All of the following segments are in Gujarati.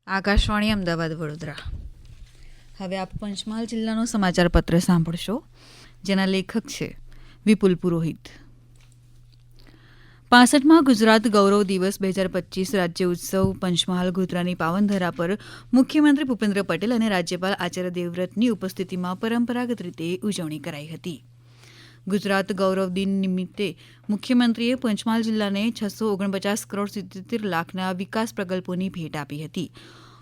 આકાશવાણી અમદાવાદ વડોદરા. હવે આપ પંચમહાલ જિલ્લાનો સમાચાર પત્ર સાંભળશો, જેના લેખક છે વિપુલ પુરોહિત. 65માં ગુજરાત ગૌરવ દિવસ 2025 રાજ્ય ઉત્સવ પંચમહાલ ગોધરાની પાવનધરા પર મુખ્યમંત્રી ભૂપેન્દ્ર પટેલ અને રાજ્યપાલ આચાર્ય દેવવ્રતની ઉપસ્થિતિમાં પરંપરાગત રીતે ઉજવણી કરાઈ હતી. ગુજરાત ગૌરવ દિન નિમિત્તે મુખ્યમંત્રીએ પંચમહાલ જિલ્લાને 649 કરોડ 77 લાખના વિકાસ પ્રકલ્પોની ભેટ આપી હતી.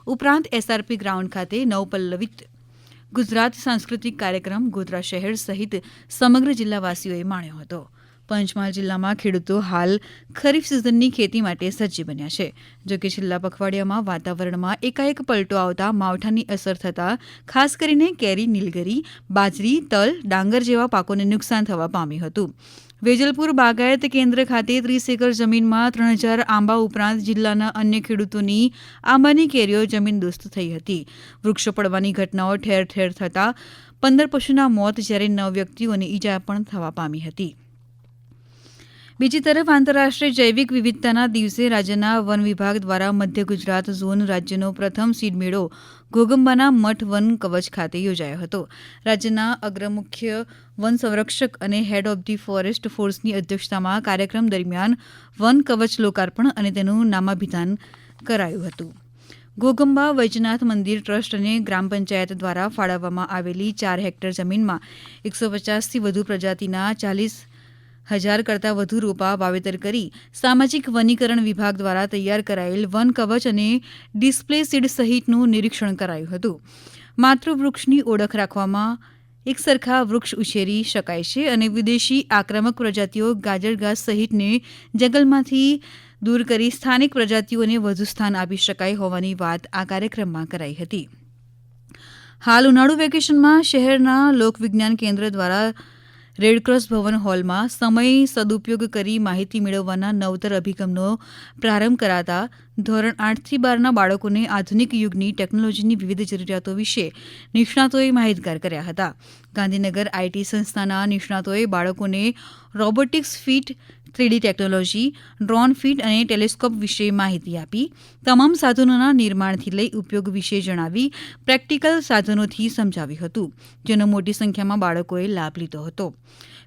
ઉપરાંત એસઆરપી ગ્રાઉન્ડ ખાતે નવપલ્લવિત ગુજરાત સાંસ્કૃતિક કાર્યક્રમ ગોધરા શહેર સહિત સમગ્ર જિલ્લાવાસીઓએ માણ્યો હતો. પંચમહાલ જિલ્લામાં ખેડૂતો હાલ ખરીફ સિઝનની ખેતી માટે સજ્જ બન્યા છે. જોકે છેલ્લા પખવાડિયામાં વાતાવરણમાં એકાએક પલટો આવતા માવઠાની અસર થતાં ખાસ કરીને કેરી, નીલગરી, બાજરી, તલ, ડાંગર જેવા પાકોને નુકસાન થવા પામ્યું હતું. વેજલપુર બાગાયત કેન્દ્ર ખાતે 30 એકર જમીનમાં 3000 આંબા ઉપરાંત જિલ્લાના અન્ય ખેડૂતોની આંબાની કેરીઓ જમીનદોસ્ત થઈ હતી. વૃક્ષો પડવાની ઘટનાઓ ઠેર ઠેર થતાં 15 પશુના મોત જ્યારે 9 વ્યક્તિઓને ઈજા પણ થવા પામી હતી. બીજી તરફ આંતરરાષ્ટ્રીય જૈવિક વિવિધતાના દિવસે રાજ્યના વન વિભાગ દ્વારા મધ્ય ગુજરાત ઝોન રાજ્યનો પ્રથમ સીડ મેળો ઘોગંબાના મઠ વન કવચ ખાતે યોજાયો હતો. રાજ્યના અગ્ર મુખ્ય વન સંરક્ષક અને હેડ ઓફ ધી ફોરેસ્ટ ફોર્સની અધ્યક્ષતામાં કાર્યક્રમ દરમિયાન વન કવચ લોકાર્પણ અને તેનું નામાભિધાન કરાયું હતું. ઘોગંબા વૈજનાથ મંદિર ટ્રસ્ટ અને ગ્રામ પંચાયત દ્વારા ફાળવવામાં આવેલી 4 હેક્ટર જમીનમાં 150થી વધુ પ્રજાતિના 40,000 કરતાં વધુ રોપા વાવેતર કરી સામાજિક વનીકરણ વિભાગ દ્વારા તૈયાર કરાયેલ વન કવચ અને ડિસ્પ્લે સીડ સહિતનું નિરીક્ષણ કરાયું હતું. માતૃવૃક્ષની ઓળખ રાખવામાં એકસરખા વૃક્ષ ઉછેરી શકાય છે અને વિદેશી આક્રમક પ્રજાતિઓ ગાજર ઘાસ સહિતને જંગલમાંથી દૂર કરી સ્થાનિક પ્રજાતિઓને વધુ સ્થાન આપી શકાય હોવાની વાત આ કાર્યક્રમમાં કરાઈ હતી. હાલ ઉનાળુ વેકેશનમાં શહેરના લોકવિજ્ઞાન કેન્દ્ર દ્વારા રેડક્રોસ ભવન હોલમાં સમય સદુપયોગ કરી માહિતી મેળવવાના નવતર અભિગમનો પ્રારંભ કરાતા ધોરણ 8થી 12ના બાળકોને આધુનિક યુગની ટેકનોલોજીની વિવિધ જરૂરિયાતો વિશે નિષ્ણાતોએ માહિતગાર કર્યા હતા. ગાંધીનગર આઈટી સંસ્થાના નિષ્ણાતોએ બાળકોને રોબોટિક્સ ફીટ, 3D ટેકનોલોજી, ડ્રોન ફીટ અને ટેલિસ્કોપ વિશે માહિતી આપી તમામ સાધનોના નિર્માણથી લઈ ઉપયોગ વિશે જણાવી પ્રેક્ટિકલ સાધનોથી સમજાવ્યું હતું, જેનો મોટી સંખ્યામાં બાળકોએ લાભ લીધો હતો.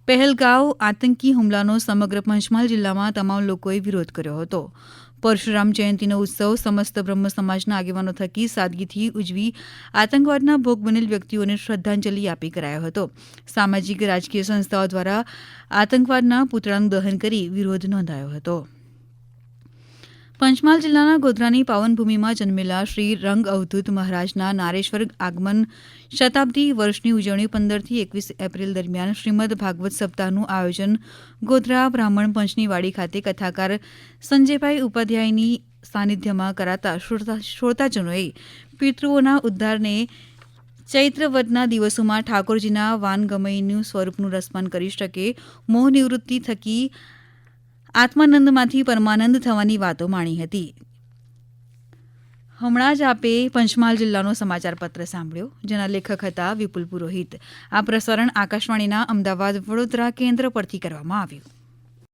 પહેલગાંવ આતંકી હુમલાનો સમગ્ર પંચમહાલ જિલ્લામાં તમામ લોકોએ વિરોધ કર્યો હતો. પરશુરામ જયંતિનો ઉત્સવ સમસ્ત બ્રહ્મ સમાજના આગેવાનો થકી સાદગીથી ઉજવી આતંકવાદના ભોગ બનેલ વ્યક્તિઓને શ્રદ્ધાંજલિ આપી કરાયો હતો. સામાજિક રાજકીય સંસ્થાઓ દ્વારા આતંકવાદના પૂતળાનું દહન કરી વિરોધ નોંધાયો હતો. પંચમહાલ જિલ્લાના ગોધરાની પાવનભૂમિમાં જન્મેલા શ્રી રંગ અવધૂત મહારાજના નારેશ્વર આગમન શતાબ્દી વર્ષની ઉજવણી 15 થી 21 એપ્રિલ દરમિયાન શ્રીમદ ભાગવત સપ્તાહનું આયોજન ગોધરા બ્રાહ્મણ પંચની વાડી ખાતે કથાકાર સંજયભાઈ ઉપાધ્યાયની સાનિધ્યમાં કરાતા શ્રોતાજનોએ પિતૃઓના ઉદ્ધારને ચૈત્ર વદના દિવસોમાં ઠાકોરજીના વાનગમયનું સ્વરૂપનું રસપાન કરી શકે, મોહ નિવૃત્તિ થકી આત્માનંદમાંથી પરમાનંદ થવાની વાતો માણી હતી. હમણાં જ આપે પંચમહાલ જિલ્લાનો સમાચાર પત્ર સાંભળ્યો, જેના લેખક હતા વિપુલ પુરોહિત. આ પ્રસારણ આકાશવાણીના અમદાવાદ વડોદરા કેન્દ્ર પરથી કરવામાં આવ્યું.